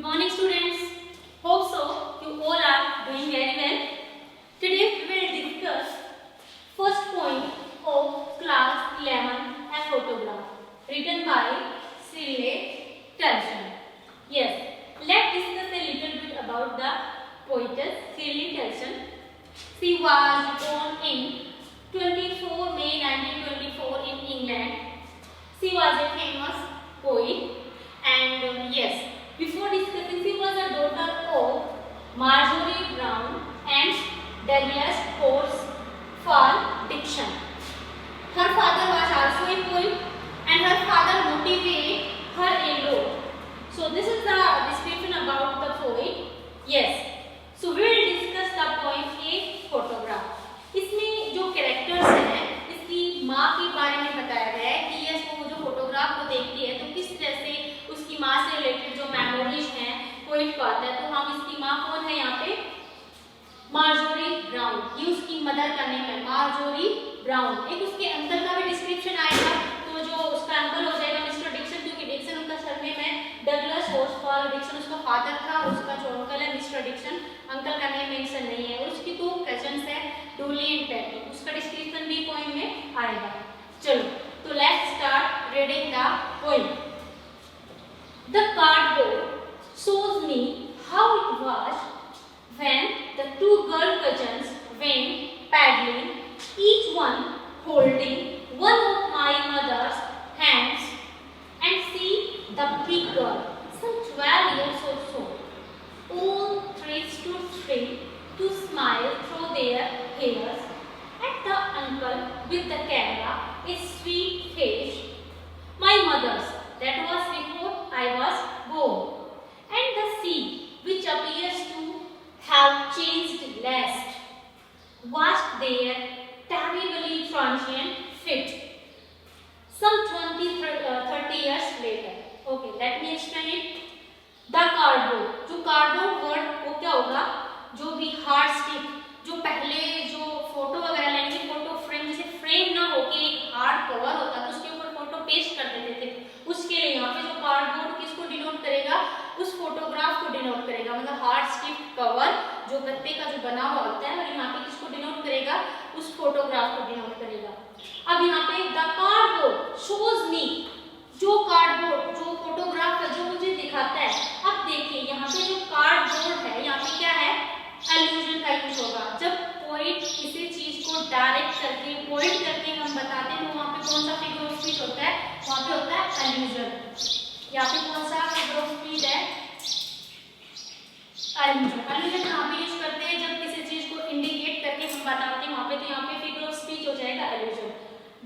morning students. Hope so you all are doing very well. Today we will discuss first point of class 11 a photograph written by Shirley Tilson. Yes, let's discuss a little bit about the poetess Shirley Tilson. She was born in 24 May 1924 in England. She was a famous poet and yes, before discussing, she was a daughter of Marjorie Brown and Douglas Horsfall Dixon. Her father was also a poet and her father motivated her a lot. So this is the description about the poet. Yes. So we will discuss the point a photograph. इसमें जो characters हैं इसकी माँ के बारे में बताया गया है कि यस वो जो फोटोग्राफ को देखती है तो किस तरह से उसकी माँ से रिलेटेड जो मेमोरीज हैं पोइट को आता है। तो हम इसकी माँ कौन है यहाँ पे मार्जोरी ब्राउन, ये उसकी मदर का नेम है मार्जोरी ब्राउन। एक उसके अंकल का भी डिस्क्रिप्शन आएगा तो जो उसका अंकल हो जाएगा मिस्टर डिक्सन, क्योंकि डिक्सन उनका सरनेम है। डगलस होर्सफॉल डिक्सन उसका फादर था और उसका जो अंकल है मिस्टर डिक्सन, अंकल का नेम मेंशन नहीं है। और उसकी दो कजन्स है डोली एंड पैटी, उसका डिस्क्रिप्शन भी पोएम में आएगा। चलो तो let's start reading the poem. The cardboard shows me how it was when the two girl cousins went paddling, each one holding one of my mother's hands, and see the big girl, some 12 years or so. All three stood straight to smile through their hairs at the uncle with the camera, a sweet face. My mother's, that was before I was born, and the sea, which appears to have changed last, watched their terribly transient fit. Some 30 years later. Okay, let me explain it. The cardboard, जो cardboard word वो क्या होगा, जो भी hard stick, जो पहले जो photo वगैरह लेंगे फोटो फ्रेम, जैसे फ्रेम ना होके एक हार्ड कवर होता तो उसके ऊपर फोटो पेस्ट कर देते थे, उसके लिए यहाँ पे जो कार्डबोर्ड किसको डिनोट करेगा, उस फोटोग्राफ को डिनोट करेगा। मतलब हार्ड स्टिक कवर जो गत्ते का जो बना हुआ होता है, और यहाँ पे किसको डिनोट करेगा, उस फोटोग्राफ को डिनोट करेगा। अब यहाँ पे द कार्डबोर्ड शोज मी, जो कार्डबोर्ड जो फोटोग्राफ है जो मुझे दिखाता है। अब देखिए यहाँ पे जो कार्डबोर्ड है यहाँ पे क्या है, एल्यूजन का यूज होगा। जब पोइट किसी चीज को डायरेक्ट करके पॉइंट करके हम बताते हैं तो वहाँ पे कौन सा फिगर ऑफ स्पीच होता है, वहाँ पे होता है एल्यूजन। यहाँ पे कौन सा फिगर ऑफ स्पीच है, एल्यूजन। एल्यूजन कहाँ पे यूज करते हैं, जब किसी चीज को इंडिकेट करके हम बताते हैं वहाँ पे, तो यहाँ पे फिगर ऑफ स्पीच हो जाएगा allusion.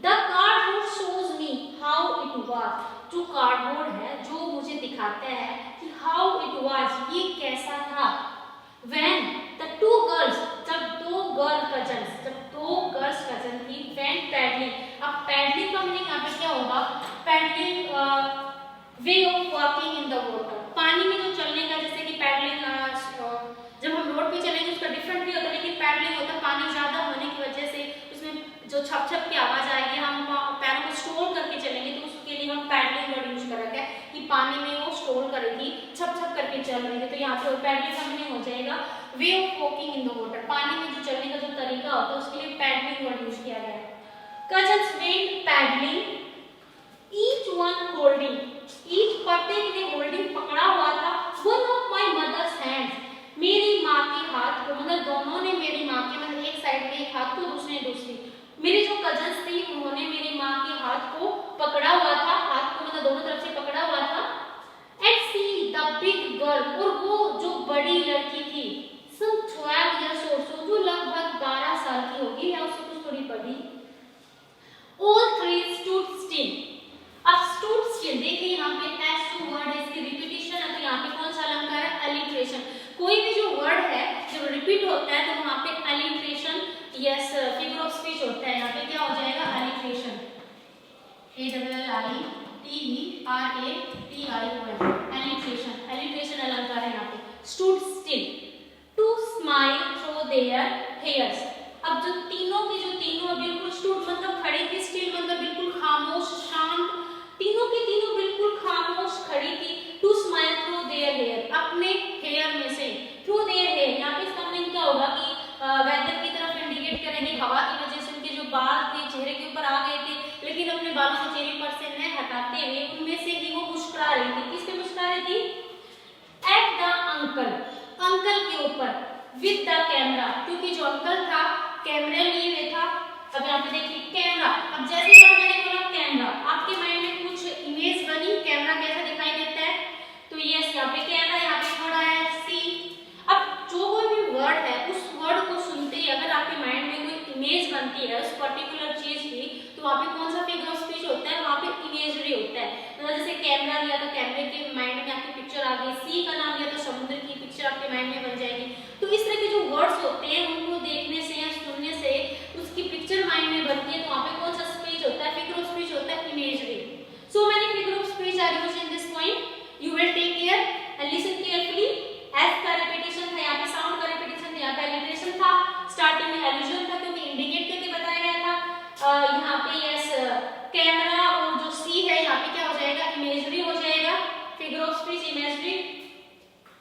The cardboard shows me how it was, जो कार्डबोर्ड है जो मुझे दिखाता है कि हाउ इट वाज, ये कैसा था। When the two girls, जब दो गर्ल कजन्स, जब दो गर्ल्स कजन थी, went paddling। अब पैडलिंग का मीनिंग यहाँ पे क्या होगा, paddling way of walking in the water, पानी में जो चलने का, जैसे कि पैडलिंग जब हम रोड पे चलेंगे उसका डिफरेंट भी होता है, लेकिन पैडलिंग होता है पानी ज्यादा होने की वजह से उसमें जो छप छप की आवाज आएगी, हम पैरों को स्टोर करके चलेंगे तो उसके लिए हम पैडलिंग वर्ड यूज कर रखा है कि पानी में वो स्टोर करेगी, छप छप करके चल रही है। तो यहाँ पे पैडलिंग का मीनिंग हो जाएगा वे of walking in the water, पानी में जो चलने का जो तरीका होता है उसके लिए पैडलिंग वर्ड यूज किया गया है। Cousins went paddling, each one holding, each प्रत्येक ने होल्डिंग पकड़ा हुआ था, one of my mother's hands, मेरी माँ के हाथ को, मतलब दोनों ने मेरी माँ के, मतलब एक साइड में एक हाथ को दूसरे दूसरी, मेरी जो कजन्स थी उन्होंने मेरी माँ के हाथ को पकड़ा हुआ था, हाथ को मतलब दोनों तरफ से पकड़ा हुआ था। And see the big girl, और वो जो बड़ी लड़की थी, some 12 years or so, जो लगभग 12 साल की होगी या उससे कुछ थोड़ी बड़ी। All three stood still। अब stood still देखिए यहाँ पे as to word है, इसकी रिपीटिशन है, तो यहाँ पे कौन सा अलंकार है, alliteration। कोई भी जो वर्ड है जब रिपीट होता है तो वहाँ पे alliteration, yes figure of speech होता है। यहाँ पे क्या हो जाएगा, alliteration, alliteration, alliteration अलंकार है यहाँ पे। stood still, to smile through their hairs। अब जो तीनों की जो तीनों बिल्कुल stood मतलब खड़ी थी, still मतलब बिल्कुल खामोश शांत, तीनों की तीनों बिल्कुल खामोश खड़ी थी। to smile through their hair, अपने बालों से चेहरे पर से नए हटाते हुए उनमें से ही वो मुस्कुरा रही थी। किस पे मुस्कुरा रही थी? एट द अंकल, अंकल के ऊपर, विद द कैमरा, क्योंकि जो अंकल था कैमरा लिए हुए था। अब यहाँ पे देखिए कैमरा, अब जैसे ही मैंने बोला कैमरा, आपके माइंड में कुछ इमेज बनी कैमरा कैसा दिखाई देता है? तो यस, यहाँ पे कैमरा, यहाँ पे खड़ा है सी। अब जो कोई भी वर्ड है उस वर्ड को सुनते ही अगर आपके माइंड में कोई इमेज बनती है उस पर्टिकुलर चीज की, तो वहाँ पे कौन सा फिगर ऑफ स्पीच होता है? वहाँ पे इमेजरी होता है। मतलब जैसे कैमरा लिया तो कैमरे के माइंड में आपकी पिक्चर आ गई, सी का नाम लिया तो समुद्र की पिक्चर आपके माइंड में बन जाएगी। तो इस तरह के जो वर्ड्स होते हैं उनको देखने से या सुनने से उसकी पिक्चर माइंड में बनती है, तो वहाँ पे कौन सा स्पीच होता है? फिगर ऑफ स्पीच होता है imagery. So many figure of speech are used in this point, you will take care and listen carefully. S का रिपीटेशन था, यहाँ पे साउंड का रिपीटेशन था, यहाँ पे एलिट्रेशन था, स्टार्टिंग में एल्यूजन था क्योंकि इंडिकेट करके बताया गया था। यहाँ पे यस कैमरा और जो सी है यहाँ पे क्या हो जाएगा? इमेजरी हो जाएगा, फिगर ऑफ स्पीच इमेजरी।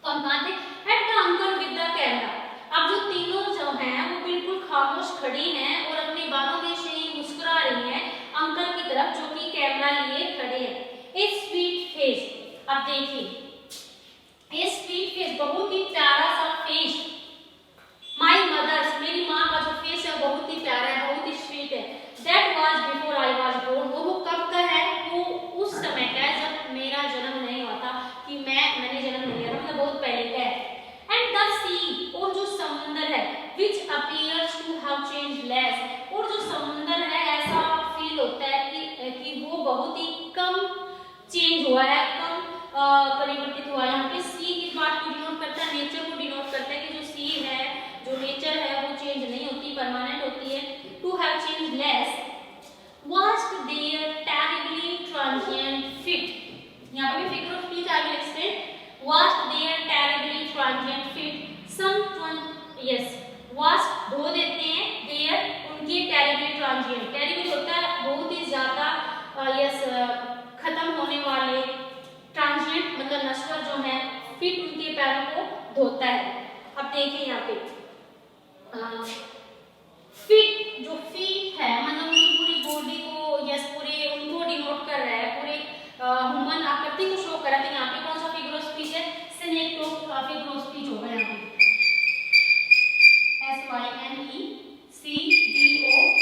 तो हम कहा थे at the uncle with the camera. अब जो तीनों जो हैं वो बिल्कुल खामोश खड़ी हैं और अपने बालों में से ही मुस्कुरा रही हैं अंकल की तरफ जो कि कैमरा लिए खड़े हैं। ए स्वीट फेस, अब देखिए ए स्वीट फेस, बहुत ही प्यारा सा फेस। माई मदर्स, मेरी माँ का जो फेस है बहुत ही प्यारा है, बहुत ही स्वीट है। That was before I was born, वो कब का है? वो उस समय का है जब मेरा जन्म नहीं हुआ था, कि मैंने जन्म नहीं लिया था, मतलब बहुत पहले का है। एंड द सी, और जो समुंदर है, which appears to have changed less, और जो समुंदर है ऐसा फील होता है कि वो बहुत ही कम चेंज हुआ है, कम परिवर्तित हुआ है। यहाँ पे सी किस बात को डिनोट करता है? नेचर को डिनोट करता है कि जो सी है, जो नेचर है वो चेंज नहीं होती, परमानेंट होती है। To have change less vast there terribly transient fit, यहाँ पे भी figure of speech I will explain. Vast there terribly transient fit, some yes vast धो देते हैं, देयर उनकी टेरिबली ट्रांजिएंट, टेरिबल होता है बहुत ही ज्यादा यस खत्म होने वाले, ट्रांजिएंट मतलब नश्वर जो है, फिट उनके पैरों को धोता है। अब देखिए यहाँ पे फिट, जो फीट है मतलब उनकी पूरी बॉडी को यस पूरे उनको डिनोट कर रहा है, पूरे ह्यूमन आकृति को शो कर रहा है। यहाँ पे कौन सा फिगर ऑफ स्पीच है? सिनेक्टो फिगर ऑफ स्पीच होगा यहाँ पे, SYNECDOCH,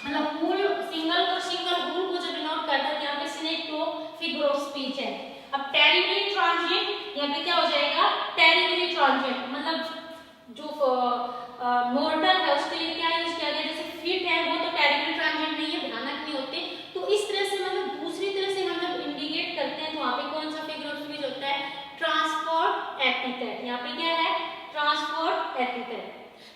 मतलब फुल सिंगल और सिंगल फुल को जो डिनोट करता है, यहाँ पे सिनेक्टो फिगर ऑफ स्पीच है। अब टेरिबली ट्रांजिएंट, यहाँ पे क्या हो जाएगा? टेरिबली ट्रांजिएंट, मतलब जो मोर्टल है उसके लिए क्या यूज किया गया? जैसे फिट है वो तो टेरिबली ट्रांजिएंट नहीं है, भयानक नहीं होते, तो इस तरह से मतलब दूसरी तरह से हम जब इंडिकेट करते हैं तो वहाँ पे कौन सा फिगर ऑफ स्पीच होता है? Transport epithet. यहाँ पे क्या है? Transport epithet.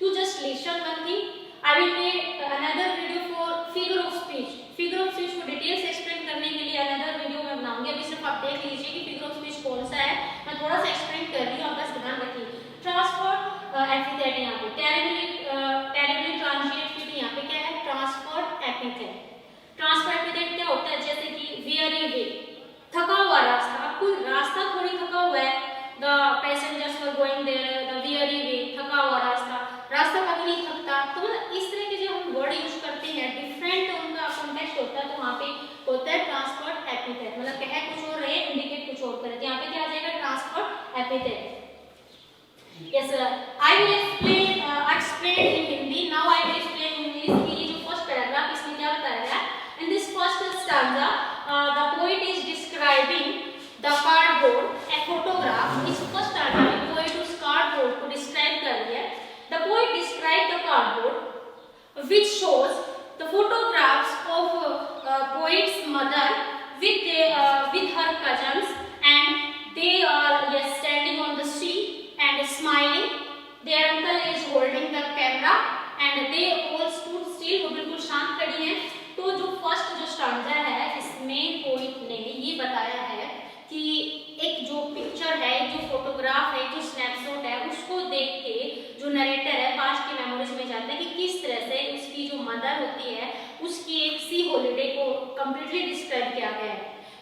You just listen one thing. I will make another video for figure of speech. Figure of speech को डिटेल्स एक्सप्लेन करने के लिए another video मैं बनाऊंगी। अभी सिर्फ आप देख लीजिए कि figure of speech कौन सा है, मैं थोड़ा सा एक्सप्लेन कर रही हूँ, आप बस ध्यान रखिए। ट्रांसपोर्ट एपिथेट यहाँ पे, टेरिबली ट्रांजिएंट फिट यहाँ पे क्या है? Transport epithet. ट्रांसपोर्ट एपिथेट क्या होता है? जैसे कि weary way, थका हुआ रास्ता, अब कोई रास्ता थोड़ी थका हुआ है, the passengers were going there, the weary way, थका हुआ रास्ता, रास्ता कभी नहीं थकता। तो मतलब इस तरह के जो हम वर्ड यूज करते हैं डिफरेंट उनका कॉन्टेक्स्ट होता है, तो वहाँ पे होता है ट्रांसपोर्ट एपिथेट, मतलब कह कुछ और रहे इंडिकेट कुछ और करे, तो यहाँ पे क्या आ जाएगा? Transport epithet. Yes I will explain in Hindi, now I will explain in English. ये जो फर्स्ट पैराग्राफ इसमें क्या बताया गया? In this first stanza the poet is describing the cardboard, a photograph। इस फर्स्ट स्टैंजा में पोएट उस कार्डबोर्ड को डिस्क्राइब कर रही है। The poet described the cardboard which shows the photographs of poet's mother with her cousins, and they are yes standing on the street and smiling. Their uncle is holding the camera and they all stood still, वो बिल्कुल शांत खड़ी हैं। तो जो first जो stanza है इसमें पोएट ने ये बताया है कि एक जो पिक्चर है, जो फोटोग्राफ है, जो स्नैपशॉट है, उसको देख के जो नरेटर है पास्ट की मेमोरीज में जाता है कि किस तरह से उसकी जो मदर होती है उसकी एक सी हॉलिडे को कंप्लीटली डिस्क्राइब किया गया है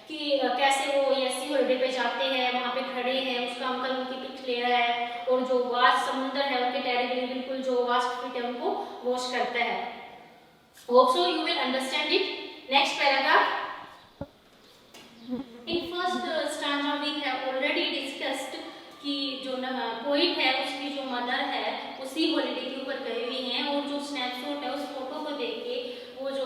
कि कैसे वो ये सी हॉलिडे पे जाते हैं, वहाँ पे खड़े हैं, उसका अंकल उनकी पिक ले रहा है और जो वास्ट समुद्र है उनके टेरिबली बिल्कुल जो वास्ट फिट है उनको वॉश करता है। Hope so you will understand it. Next paragraph. In first stanza we have already discussed कि जो पोइट है उसकी जो मदर है उसी हॉलीडे के ऊपर गए हुए हैं और जो स्नैपशॉट है उस फोटो को देख के वो जो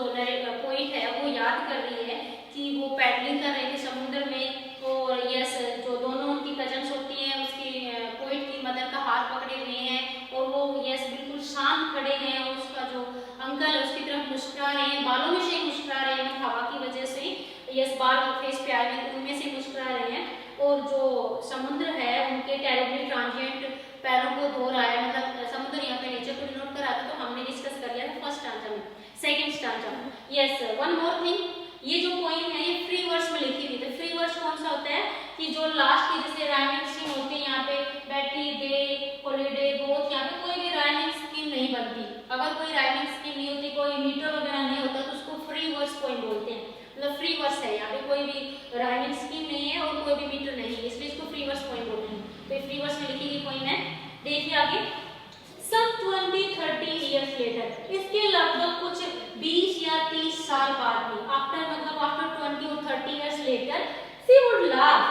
पोइट है वो याद कर रही है कि वो पैडलिंग कर रहे थे समुद्र में और यस जो दोनों उनकी कजन्स होती हैं उसकी पोइट की मदर का हाथ पकड़े हुए हैं और वो यस बिल्कुल शांत खड़े हैं और उसका जो अंकल है उसकी तरफ मुस्कुरा रहे हैं, बालों में से मुस्कुरा रहे हैं हवा की वजह से, यस बाल फेस पे आए हैं उनमें से मुस्कुरा रहे हैं और जो समुद्र है उनके टेरिबली ट्रांजिएंट पैरों को धो रहा है, मतलब समुद्र यहाँ पे नेचर को डिनोट कर रहा था तो हमने डिस्कस कर लिया था फर्स्ट स्टांजा में. Second stanza, yes one more thing, ये जो पोएम है ये फ्री वर्स में लिखी हुई है. फ्री वर्स कौन सा होता है कि जो लास्ट की जैसे राइमिंग स्कीम होती है यहाँ पे बैटरी डे हॉलीडे बोथ, यहाँ पे कोई भी राइमिंग स्कीम नहीं बनती. अगर कोई राइमिंग स्कीम नहीं होती, कोई मीटर वगैरह नहीं होता तो उसको फ्री वर्स पोएम बोलते हैं. मतलब फ्री वर्स है, यहाँ पे कोई भी राइमिंग स्कीम नहीं है और कोई भी मीटर नहीं है, इसलिए इसको फ्री वर्स पोएम बोलते हैं. तो ये फ्री वर्स में लिखी गई पोएम है. देखिए आगे, some 20-30 years later, इसके लगभग कुछ 20 या 30 साल बाद में, आफ्टर मतलब आफ्टर 20 और 30 years later, she would laugh,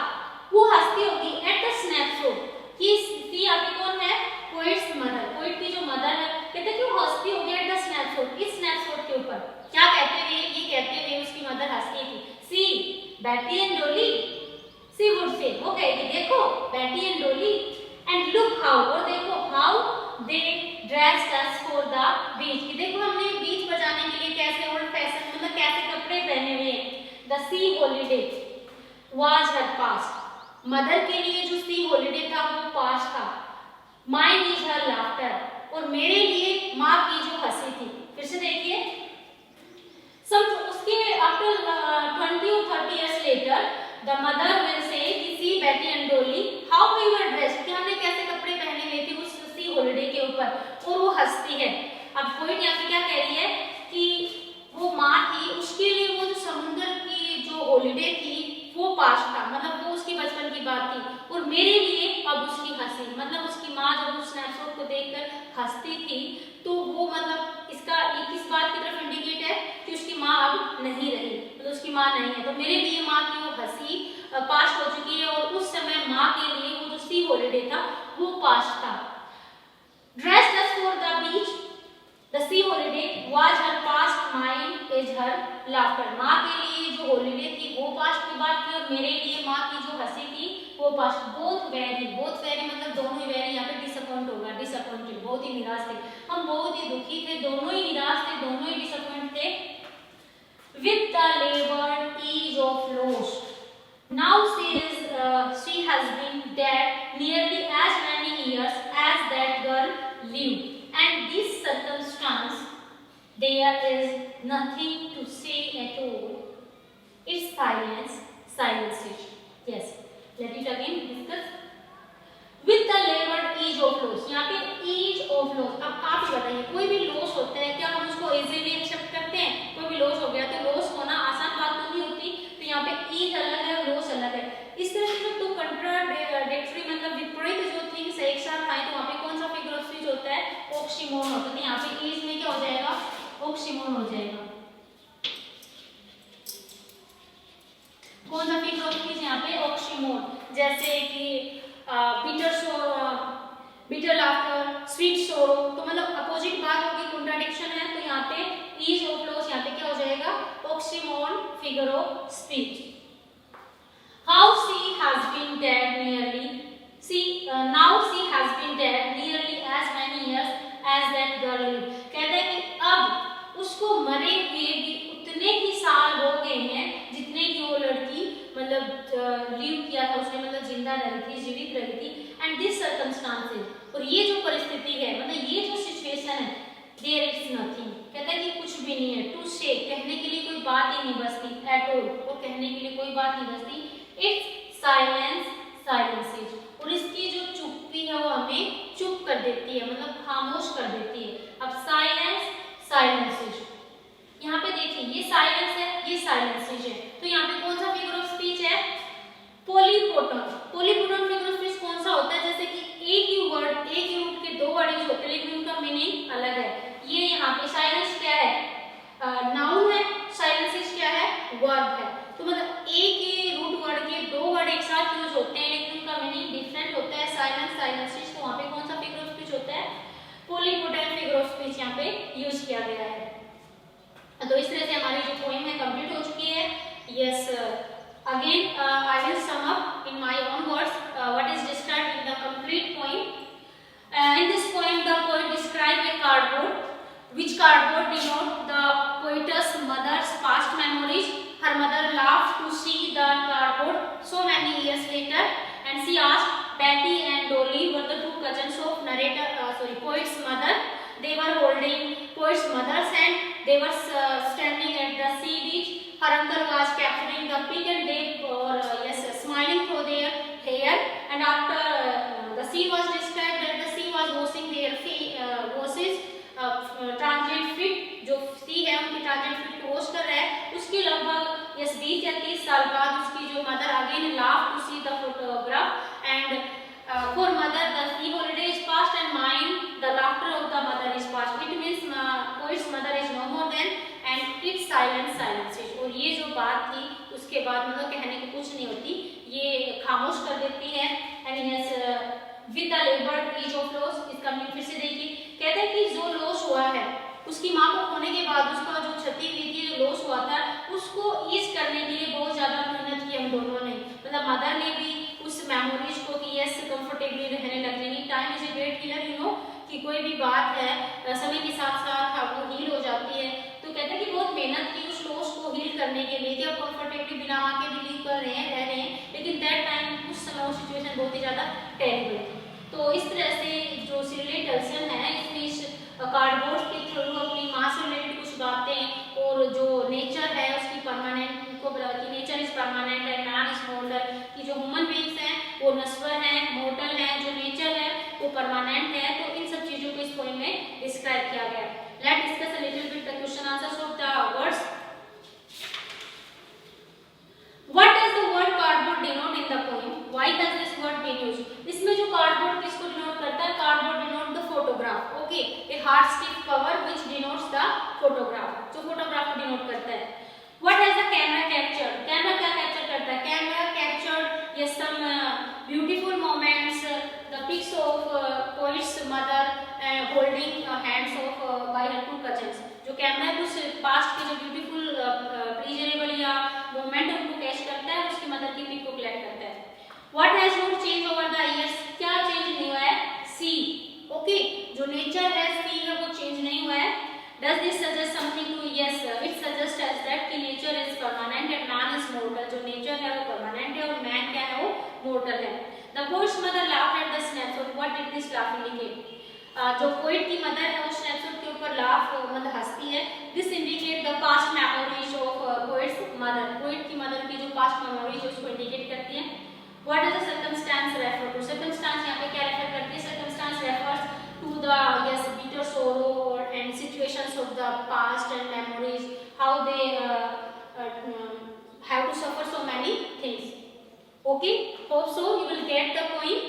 वो हंसती होगी at the snapshot. कि सी यहाँ पे कौन है? पोइट्स मदर, पोइट की जो मदर है, कहते हैं कि वो हंसती होगी at the snapshot, इस स्नैपशॉट के ऊपर. क्या कहते हुए? ये कहते हुए उसकी मदर हंसती थी. सी बैटी एंड डोली, सी वुड से, वो कहेगी देखो बैटी एंड डोली, एंड लुक हाउ, और देखो how they dressed us for the beach, कि देखो हमने बीच पर जाने के लिए कैसे ओल्ड फैशन मतलब कैसे कपड़े पहने हुए हैं. The C holiday was her past, mother के लिए जो सी हॉलीडे था वो पास्ट था. माइन इज हर लाफ्टर, और मेरे लिए माँ की जो हंसी थी. फिर से देखिए, सब उसके after 20 or 30 years later the mother will say कि see Betty and Dolly how we were dressed, कि हमने कैसे कपड़े पहने हुए थे उस सी हॉलीडे के ऊपर, और वो हंसती है. अब पोइट यहाँ पे क्या कह रही है कि वो माँ थी, उसके लिए वो जो समुद्र की जो हॉलीडे थी वो पास्ट था, मतलब वो उसकी बचपन की बात थी, और मेरे लिए अब उसकी हंसी, मतलब उसकी माँ जब उस स्नैपशॉट को देखकर हंसती थी तो वो मतलब इसका ये किस बात की तरफ इंडिकेट है कि उसकी माँ अब नहीं रही, मतलब उसकी माँ नहीं है. तो मेरे लिए माँ की वो हंसी पास्ट हो चुकी है और उस समय माँ के लिए वो जो सी हॉलीडे था वो पास्ट था. Dressed us for the beach, the C holiday was her past, mine is her laughter, माँ के लिए जो हॉलीडे थी वो पास्ट की बात थी और मेरे लिए माँ की जो हंसी थी वो पास्ट. बोथ वेरी मतलब दोनों ही वेरी, यहाँ पे डिसअपॉइंट होगा, डिसअपॉइंटेड बहुत ही निराश थे, हम बहुत ही दुखी थे, दोनों ही निराश थे, दोनों ही डिसअपॉइंट थे. With the labored ease of loss, now she has been dead nearly as many years as that girl lived, and this circumstance there is nothing to say at all. It's silence. Yes, let it again discuss. With the labored ease of loss, यहाँ पे ease of loss, अब आप ही बताइए कोई भी loss होता है क्या हम उसको इजीली एक्सेप्ट करते हैं? कोई भी लॉस हो गया तो लॉस होना आसान बात तो नहीं होती, तो यहाँ पे ईज अलग है और लॉस अलग है. इस तरह से जो कंट्राडिक्टरी मतलब विपरीत जो थिंग्स एक साथ आए तो वहाँ पे कौन सा फिगर ऑफ स्पीच होता है? ऑक्सीमोरन होता है. यहाँ पे ईज में क्या हो जाएगा? ऑक्सीमोरन हो जाएगा. कौन सा फिगर ऑफ स्पीच यहाँ पे? ऑक्सीमोरन. जैसे कि बिटर लाफ्टर, स्वीट सोरो, तो मतलब अपोजिट बात होगी, कॉन्ट्राडिक्शन है, तो यहाँ पे ईज ऑफ लॉस यहाँ पे क्या हो जाएगा? Oxymoron figure of speech. How she has been dead nearly, now she has been dead nearly as many years as that girl lived, कहते हैं कि अब उसको मरे हुए भी उतने ही साल हो गए हैं जितने की वो लड़की मतलब लिव किया था उसने, मतलब जिंदा रही थी, जीवित रही थी. एंड दिस सर्कमस्टांसेस, और ये जो परिस्थिति है मतलब ये जो सिचुएशन है, देयर इज नथिंग, कहता है कि कुछ भी नहीं है. टू से, कहने के लिए कोई बात ही नहीं बचती, एट ऑल, और कहने के लिए कोई बात नहीं बचती. इट्स साइलेंसेज, और इसकी जो चुप्पी है वो हमें चुप कर देती है, मतलब खामोश कर देती है. अब साइलेंसेज, यहाँ पे देखिए ये साइलेंस है, ये साइलेंसेज है, तो यहाँ पे कौन सा फिगर ऑफ स्पीच है? पोलीपोटन. पोलीपोटन फिगर ऑफ स्पीच कौन सा होता है? जैसे कि एक ही वर्ड, एक ही रूट के दो वर्ड यूज होते हैं लेकिन उनका मीनिंग अलग है. ये यहाँ पे साइलेंस क्या है? नाउन है, साइलेंसेज क्या तो मतलब एक ही रूट वर्ड के दो वर्ड एक साथ यूज होते हैं लेकिन उनका मीनिंग डिफरेंट होता है। साइलेंस, साइलेंसिस, तो वहाँ पे कौन सा फिगर ऑफ स्पीच होता है? पोलीपोटेंट फिगर ऑफ स्पीच यहाँ पे यूज किया गया है। तो इस तरह से हमारी जो पोएम है कंप्लीट हो चुकी है। Yes, again I will sum up in my own words what is described in the complete poem. In this poem, the poet describes a cardboard, which cardboard denote the poetess mother's past memories. Her mother laughed to see the cardboard so many years later, and she asked Betty and Dolly were the two cousins of poet's mother. They were holding poet's mother's hand. They were standing at the sea beach. Her uncle was capturing the pic and they were smiling through their hair. And after the sea was described that the sea was washing their washes transient feet. जो सी है उनकी transient feet को wash कर रहा है। उसके लगभग 20 या 30 साल बाद उसकी जो mother again laugh to see the photograph and for mother the sea holiday is past and mine the laughter of the mother is past. It means poet's mother is no more than and its silence silences. और ये जो बात थी उसके बाद मतलब कहने की कुछ नहीं होती, ये खामोश कर देती है। and yes with the labored each of loss, इसका मीनिंग फिर से देखिए, कहते हैं कि जो लॉस हुआ है उसकी माँ को खोने के बाद उसका जो क्षति हुई थी, जो लॉस हुआ था, उसको ईज करने के लिए बहुत ज्यादा मेहनत की हम दोनों ने। मतलब मदर ने भी उस मेमोरीज को कि यस कंफर्टेबली रहने लग जाएंगे। Time is a great healer, you know, कि कोई भी बात है समय के साथ साथ वो हील हो जाती है। तो कहते हैं कि बहुत मेहनत की उस लॉस को हील करने के लिए कि अब कंफर्टेबली बिना माँ के भी लिव कर रहे हैं, रह रहे हैं, लेकिन दैट टाइम उस समय वो सिचुएशन बहुत ही ज्यादा टेरिबल थी। तो इस तरह से जो सिरले टल्सन है इसमें इस कार्डबोर्ड के थ्रू अपनी माँ से रिलेटेड कुछ बातें और जो नेचर है उसकी परमानेंट को कि nature is permanent and man is mortar, कि जो ह्यूमन बीइंग्स हैं वो नश्वर हैं, मोर्टल हैं, जो नेचर है वो परमानेंट है। तो इन सब चीजों को इस पोएम में डिस्क्राइब किया गया है। Let's discuss a little bit the question answers of the words. What does the word cardboard denote in the poem? Why does this word be used? इसमें जो cardboard किसको denote करता है? Cardboard denote the photograph. Okay, a hard stiff cover which denotes the photograph. जो photograph को denote करता है। What has the camera captured? Camera क्या capture करता है? Camera captured yes some beautiful moments, the pics of poet's mother holding hands of by her two cousins. जो camera है उस पास्ट के जो ब्यूटीफुल प्लीजरेबल या मोमेंट उनको कैच करता है, उसकी मदर की पिक को कलेक्ट करता है। What has not change over the years? क्या चेंज नहीं हुआ है? सी। ओके, जो नेचर है सी है वो चेंज नहीं हुआ है। Does this suggest something to? Yes, it suggests that कि nature is permanent and man is mortal. जो नेचर है वो परमानेंट है और मैन क्या है वो मोर्टल है। The poet's mother laughed at the snapshot. What did this laugh indicate? जो पोएट की मदर है वो स्नैपशॉट के ऊपर लाफ मतलब हंसती है। This indicate the past memories of poet's mother. Poet की मदर की जो पास्ट मेमोरीज उसको इंडिकेट करती है। What is the circumstance refer to? Circumstance यहाँ पे क्या रेफर करती है? Circumstance refers to the yes bitter sorrow and situations of the past and memories, how they have to suffer so many things. Okay, hope so you will get the point.